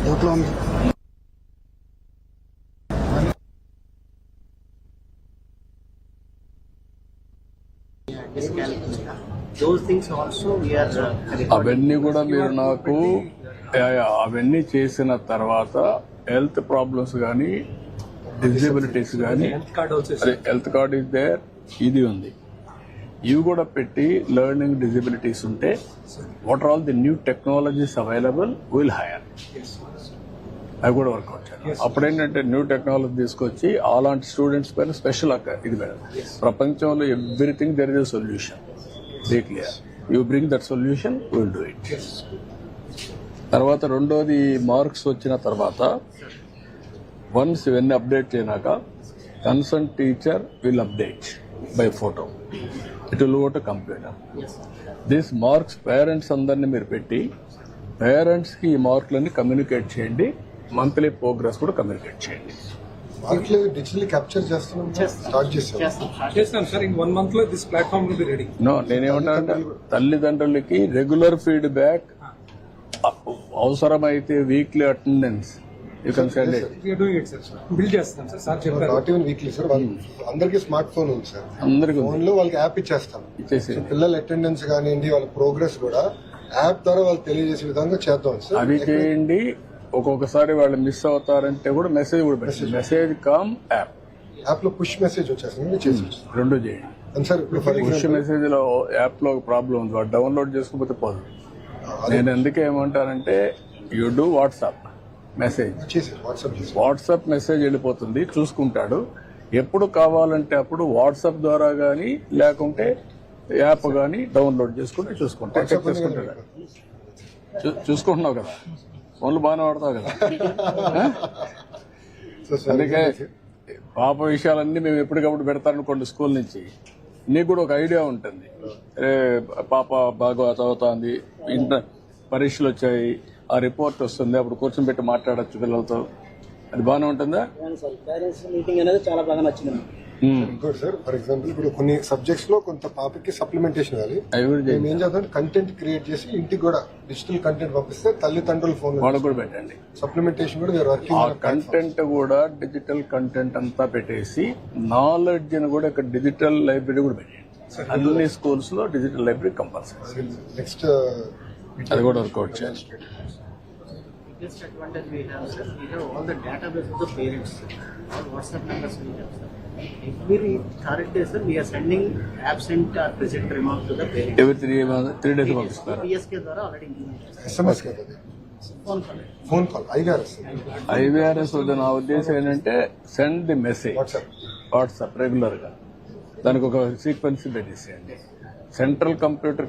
ఎవరిలో ఉంది? Those things also we are అవన్నీ కూడా మీరు నాకు అవన్నీ చేసిన తర్వాత హెల్త్ ప్రాబ్లమ్స్ కానీ డిజబిలిటీస్ కానీ అదే హెల్త్ కార్డ్ ఇస్ దేర్, ఇది ఉంది, ఇవి కూడా పెట్టి లెర్నింగ్ డిజబిలిటీస్ ఉంటే what are all the new technologies available will hire, అవి కూడా వర్కౌట్ చేయాలి. అప్పుడేంటంటే న్యూ టెక్నాలజీ తీసుకొచ్చి అలాంటి స్టూడెంట్స్ పైన స్పెషల్ ఇది పెడతాం. ప్రపంచంలో everything there is a solution, they clear, you bring that solution, will do it. తర్వాత రెండోది మార్క్స్ వచ్చిన తర్వాత వన్స్ ఇవన్నీ అప్డేట్ చేయనాక concern teacher will update by photo, it will go to computer. This marks parents అందరినీ మీరు పెట్టి parents కి ఈ మార్కులన్నీ కమ్యూనికేట్ చేయండి, మంత్లీ ప్రోగ్రెస్ కూడా కమ్యూనికేట్ చేయండి. నేనేమంటానంటే తల్లిదండ్రులకి రెగ్యులర్ ఫీడ్బ్యాక్, అవసరమైతే weekly attendance you can send it. అందరికి స్మార్ట్ ఫోన్ ఉంది సార్, అందరికి ఫోన్ లో వాళ్ళకి యాప్ ఇచ్చేస్తాం, ఇచ్చేసి పిల్లల అటెండెన్స్ కానివ్వండి వాళ్ళ ప్రోగ్రెస్ కూడా యాప్ ద్వారా వాళ్ళు తెలియజేసే విధంగా చేద్దాం సార్. అది చేయండి. ఒక్కొక్కసారి వాళ్ళు మిస్ అవుతారంటే కూడా మెసేజ్ కూడా పెట్టండి, మెసేజ్ కమ్ యాప్, యాప్ లో పుష్ మెసేజ్ వచ్చేస్తుంది, చేసి రెండు చేయండి. సార్ పుష్ మెసేజ్ లో యాప్ లో ఒక ప్రాబ్లం ఉంది, వాడు డౌన్లోడ్ చేసుకోకపోతే పోదు. నేను ఎందుకే ఏమంటానంటే you do WhatsApp message, WhatsApp message వెళ్ళిపోతుంది, చూసుకుంటాడు. ఎప్పుడు కావాలంటే అప్పుడు వాట్సాప్ ద్వారా గానీ లేకుంటే యాప్ గానీ డౌన్లోడ్ చేసుకుంటే చూసుకుంటాడు, చెక్ చేసుకుంటాడు. చూసుకుంటున్నావు కదా, ఫోన్లు బాగానే వాడతావు కదా. అందుకే పాప విషయాలన్నీ మేము ఎప్పటికప్పుడు పెడతారనుకోండి స్కూల్ నుంచి, నీకు కూడా ఒక ఐడియా ఉంటుంది. పాప బాగా చదువుతోంది, ఇంటర్ పరీక్షలు వచ్చాయి, ఆ రిపోర్ట్ వస్తుంది, అప్పుడు కూర్చొని పెట్టి మాట్లాడచ్చు పిల్లలతో, అది బాగానే ఉంటుందా? మీటింగ్ అనేది చాలా బాగా నచ్చింది. ఇంకోటి సార్, ఫర్ ఎగ్జాంపుల్ ఇప్పుడు కొన్ని సబ్జెక్ట్స్ లో కొంత పాపకి సప్లిమెంటేషన్ ఇవ్వాలి, మేము ఏం చేద్దాం కంటెంట్ క్రియేట్ చేసి ఇంటికి కూడా డిజిటల్ కంటెంట్ పంపిస్తే తల్లిదండ్రుల ఫోన్ వాళ్ళకు కూడా పెట్టండి. సప్లిమెంటేషన్ కూడా ఆ కంటెంట్ కూడా డిజిటల్ కంటెంట్ అంతా పెట్టేసి నాలెడ్జ్ ని కూడా ఇక్కడ డిజిటల్ లైబ్రరీ కూడా పెట్టండి. అన్ని స్కూల్స్ లో డిజిటల్ లైబ్రరీ కంపల్సరీ. నెక్స్ట్ అది కూడా వర్కౌట్ చేయాలి. Biggest advantage we have, sir, we have all the database of the parents, all WhatsApp numbers we have, sir. Every third day, sir, we are sending absent or present remarks to the parents. Every 3 days పంపిస్తారు. PSK ద్వారా already implemented. SMS కదా, phone call IVRS వద్ద నా ఉద్దేశం ఏంటంటే send the message WhatsApp regular గా, దానికి ఒక సీక్వెన్స్ పెట్టేసేయండి. Central computer